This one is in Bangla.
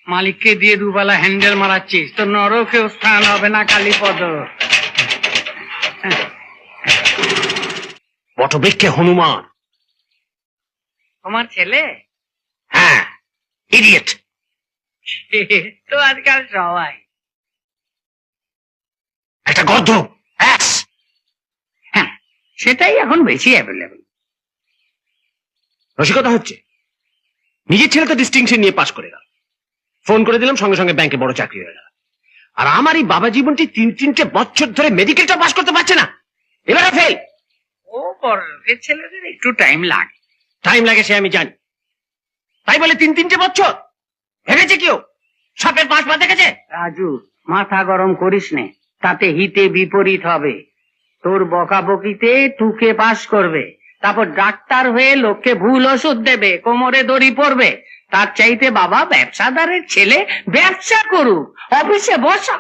মালিককে দিয়ে দুবেলা হ্যান্ডেল মারাচ্ছিস, তো নরকেও স্থান হবে না কালীপদ। বটবৃক্ষে হনুমান। তোমার ছেলে? হ্যাঁ, ইডিয়েট। তো আজকাল সবাই একটা গর্ধ। হ্যাঁ, সেটাই এখন বেশি অ্যাভেলেবল। রসিকতা হচ্ছে, নিজের ছেলে তো ডিস্টিংশন নিয়ে পাশ করে গেল, ফোন করে দিলাম সঙ্গে সঙ্গে ব্যাংকে বড় চাকরি হয়ে গেল। আর আমার এই বাবা জীবনটি 3-3টে বছর ধরে মেডিকেলটা পাশ করতে পারছে না, এবারে ফেল। ও বড় লোকের ছেলেদের একটু টাইম লাগে। টাইম লাগে সে আমি জানি, তাই বলে 3-3টে বছর ভেবেছে কেউ সাপের 5 পা দেখেছে? রাজু, মাথা গরম করিস নে, তাতে হিতে বিপরীত হবে। তোর বকাবকিতে টুকে পাস করবে, তারপর ডাক্তার হয়ে লোককে ভুল ওষুধ দেবে, কোমরে দড়ি পড়বে। তার চাইতে বাবা ব্যবসাদারের ছেলে ব্যবসা করুক, অফিসে বসা।